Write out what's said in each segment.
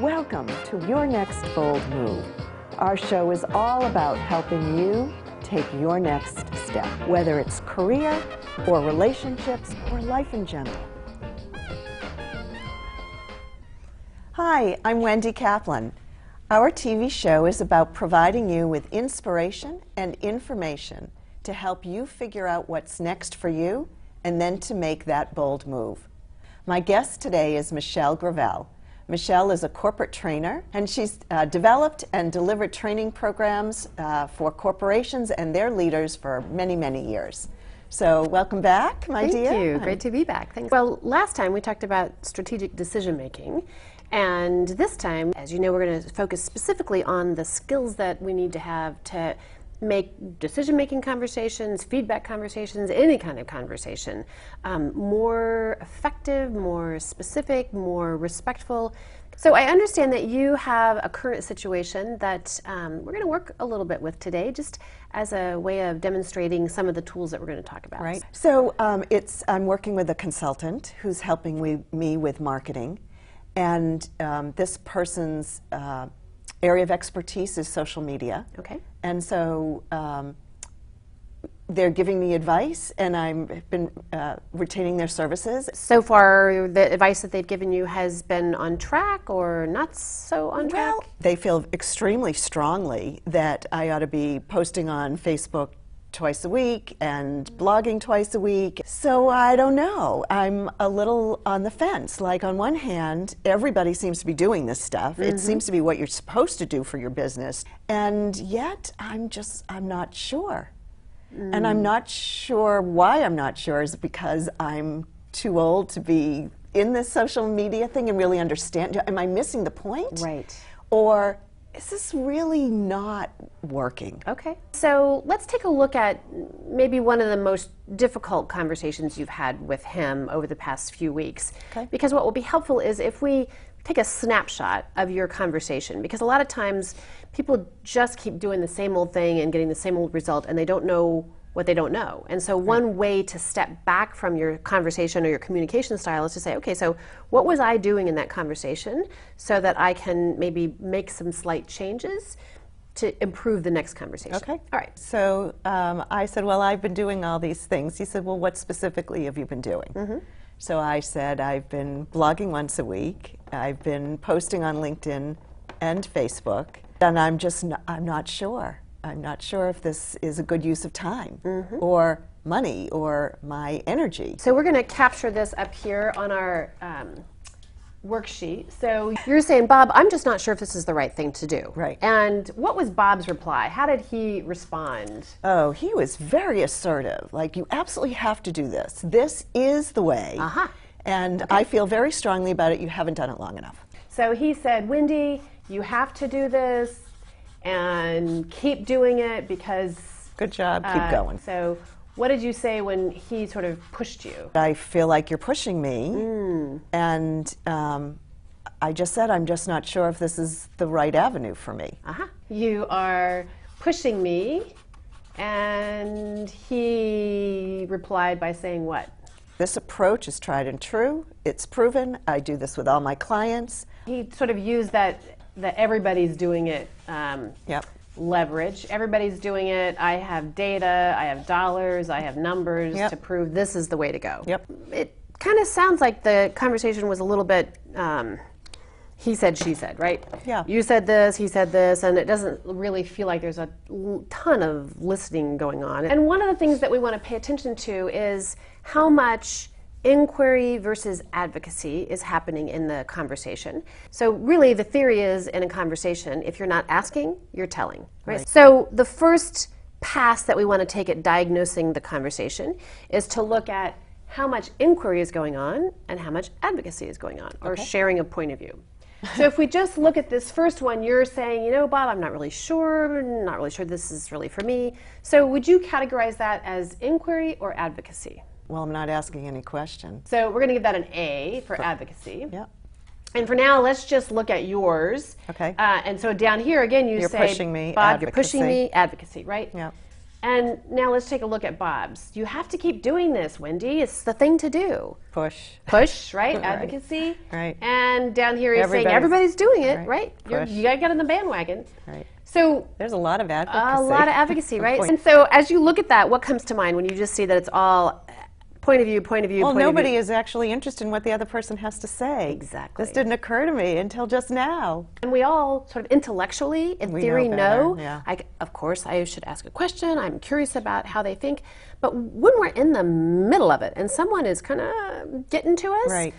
Welcome to Your Next Bold Move. Our show is all about helping you take your next step, whether it's career or relationships or life in general. Hi, I'm Wendy Kaplan. Our TV show is about providing you with inspiration and information to help you figure out what's next for you and then to make that bold move. My guest today is Michelle Gravel. Michelle is a corporate trainer, and she's developed and delivered training programs for corporations and their leaders for many, many years. So welcome back, my dear. Thank you. Great to be back. Thanks. Well, last time we talked about strategic decision making, and this time, as you know, we're going to focus specifically on the skills that we need to have to make decision-making conversations, feedback conversations, any kind of conversation more effective, more specific, more respectful. So I understand that you have a current situation that we're going to work a little bit with today, just as a way of demonstrating some of the tools that we're going to talk about. Right. So I'm working with a consultant who's helping me with marketing, and this person's area of expertise is social media. Okay. And so they're giving me advice, and I've been retaining their services. So far, the advice that they've given you has been on track or not so on track? Well, they feel extremely strongly that I ought to be posting on Facebook twice a week and blogging twice a week. So I don't know. I'm a little on the fence. Like, on one hand, everybody seems to be doing this stuff. It seems to be what you're supposed to do for your business. And yet, I'm not sure. And I'm not sure why I'm not sure is because I'm too old to be in this social media thing and really understand. Am I missing the point? Right. Or is this really not working? Okay. So let's take a look at maybe one of the most difficult conversations you've had with him over the past few weeks. Okay. Because what will be helpful is if we take a snapshot of your conversation, because a lot of times people just keep doing the same old thing and getting the same old result, and they don't know what they don't know. And so one way to step back from your conversation or your communication style is to say, okay, so what was I doing in that conversation so that I can maybe make some slight changes to improve the next conversation? Okay. All right. So I said, well, I've been doing all these things. He said, well, what specifically have you been doing? So I said, I've been blogging once a week. I've been posting on LinkedIn and Facebook. And I'm not sure. I'm not sure if this is a good use of time or money or my energy. So we're going to capture this up here on our worksheet. So you're saying, Bob, I'm just not sure if this is the right thing to do. Right. And what was Bob's reply? How did he respond? Oh, he was very assertive. Like, you absolutely have to do this. This is the way. And I feel very strongly about it. You haven't done it long enough. So he said, Wendy, you have to do this and keep doing it because... Good job. Keep going. So what did you say when he sort of pushed you? I feel like you're pushing me, and I just said I'm just not sure if this is the right avenue for me. You are pushing me, and he replied by saying what? This approach is tried and true. It's proven. I do this with all my clients. He sort of used that everybody's doing it leverage. Everybody's doing it. I have data, I have dollars, I have numbers to prove this is the way to go. It kind of sounds like the conversation was a little bit he said, she said, right? Yeah. You said this, he said this, and it doesn't really feel like there's a ton of listening going on. And one of the things that we want to pay attention to is how much inquiry versus advocacy is happening in the conversation. So really the theory is, in a conversation, if you're not asking, you're telling, right? So the first pass that we want to take at diagnosing the conversation is to look at how much inquiry is going on and how much advocacy is going on, or sharing a point of view. So if we just look at this first one, you're saying, you know, Bob, I'm not really sure this is really for me. So would you categorize that as inquiry or advocacy? Well, I'm not asking any questions. So we're going to give that an A for advocacy. Yeah. And for now, let's just look at yours. Okay. And so down here, again, you're You're say, pushing me, Bob, advocacy. you're pushing me, advocacy, right? Yeah. And now let's take a look at Bob's. You have to keep doing this, Wendy. It's the thing to do. Push, right? Advocacy. Right. And down here he's saying everybody's doing it, right? You got to get on the bandwagon. Right. So there's a lot of advocacy. A lot of advocacy, right? And so as you look at that, what comes to mind when you just see that it's all point of view, point of view, well, point of view? nobody is actually interested in what the other person has to say. Exactly. This didn't occur to me until just now. And we all sort of intellectually, in theory, know. Yeah. Of course, I should ask a question. I'm curious about how they think. But when we're in the middle of it and someone is kind of getting to us, right,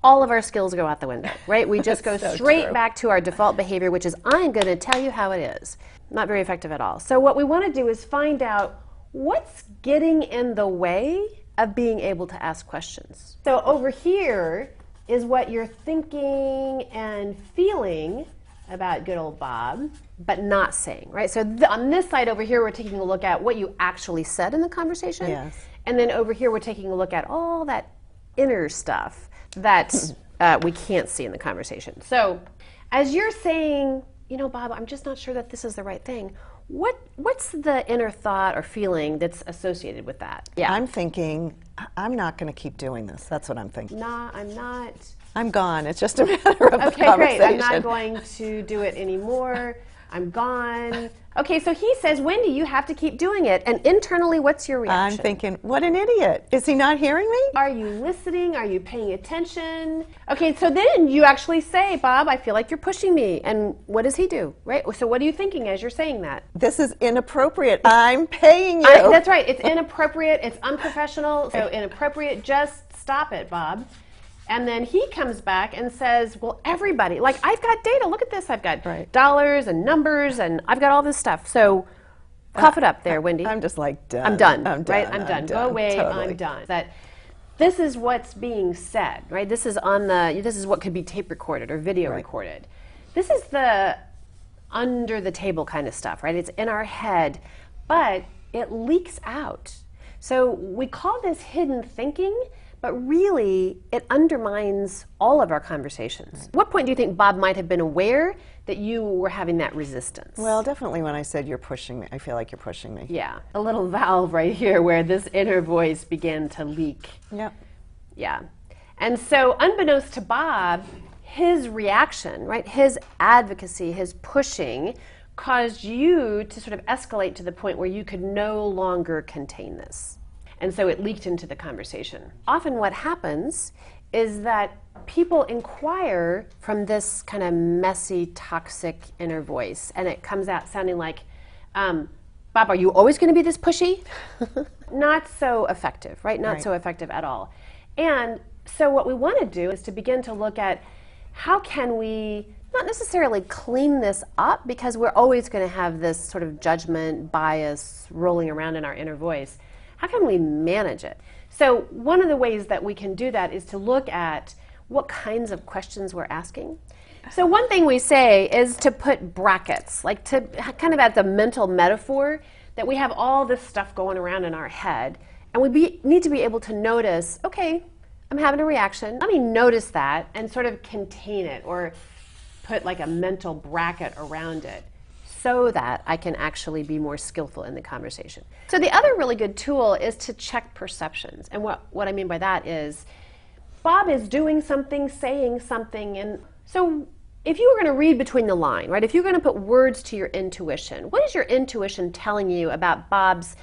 all of our skills go out the window, right? We just go so straight true. back to our default behavior, which is, I'm going to tell you how it is. Not very effective at all. So what we want to do is find out what's getting in the way of being able to ask questions. So over here is what you're thinking and feeling about good old Bob, but not saying, right? So on this side over here, we're taking a look at what you actually said in the conversation. Yes. And then over here, we're taking a look at all that inner stuff that we can't see in the conversation. So as you're saying, you know, Bob, I'm just not sure that this is the right thing, what's the inner thought or feeling that's associated with that? Yeah. I'm thinking, I'm not going to keep doing this. That's what I'm thinking. Nah, I'm not. I'm gone. It's just a matter of Okay, great. I'm not going to do it anymore. I'm gone. Okay, so he says, Wendy, you have to keep doing it. And internally, what's your reaction? I'm thinking, what an idiot. Is he not hearing me? Are you listening? Are you paying attention? Okay, so then you actually say, Bob, I feel like you're pushing me. And what does he do, right? So what are you thinking as you're saying that? This is inappropriate. I'm paying you. That's right. It's inappropriate. It's unprofessional. So inappropriate. Just stop it, Bob. And then he comes back and says, well, everybody, like, I've got data. Look at this. I've got dollars and numbers, and I've got all this stuff. So cough it up there, Wendy. I'm just like, done. I'm done. I'm done. Right? I'm done. Go away. Totally. I'm done. That this is what's being said, right? This is what could be tape recorded or video recorded. This is the under the table kind of stuff, right? It's in our head, but it leaks out. So we call this hidden thinking, but really, it undermines all of our conversations. What point do you think Bob might have been aware that you were having that resistance? Well, definitely when I said you're pushing me. I feel like you're pushing me. Yeah, a little valve right here where this inner voice began to leak. Yep. Yeah. And so unbeknownst to Bob, his reaction, right, his advocacy, his pushing, caused you to sort of escalate to the point where you could no longer contain this. And so it leaked into the conversation. Often what happens is that people inquire from this kind of messy, toxic inner voice, and it comes out sounding like, Bob, are you always going to be this pushy? Not so effective, right? Not so effective at all. And so what we want to do is to begin to look at how can we not necessarily clean this up, because we're always going to have this sort of judgment, bias rolling around in our inner voice. How can we manage it? So one of the ways that we can do that is to look at what kinds of questions we're asking. So one thing we say is to put brackets, like to kind of as a mental metaphor that we have all this stuff going around in our head, and we need to be able to notice, okay, I'm having a reaction. Let me notice that and sort of contain it, or put like a mental bracket around it, so that I can actually be more skillful in the conversation. So the other really good tool is to check perceptions. And what I mean by that is, Bob is doing something, saying something, and so if you were going to read between the line, right, if you're going to put words to your intuition, what is your intuition telling you about Bob's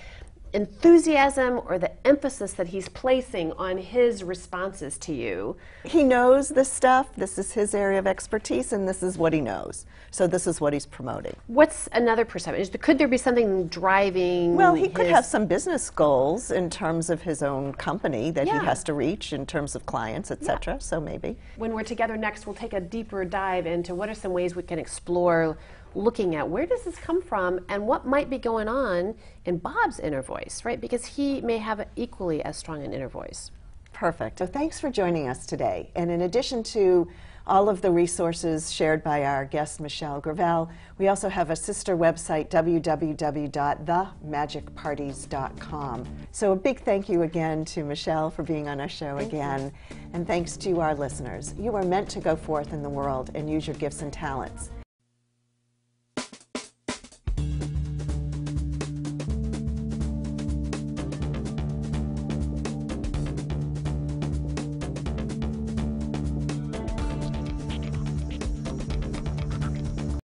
enthusiasm or the emphasis that he's placing on his responses to you? He knows this stuff. This is his area of expertise, and this is what he knows. So this is what he's promoting. What's another perception? Could there be something driving? Well, he could have some business goals in terms of his own company that he has to reach in terms of clients, etc. So maybe. When we're together next, we'll take a deeper dive into what are some ways we can explore looking at where does this come from and what might be going on in Bob's inner voice, right? Because he may have equally as strong an inner voice. Perfect. So thanks for joining us today. And in addition to all of the resources shared by our guest, Michelle Gravel, we also have a sister website, www.themagicparties.com. So a big thank you again to Michelle for being on our show again. And thanks to our listeners. You are meant to go forth in the world and use your gifts and talents.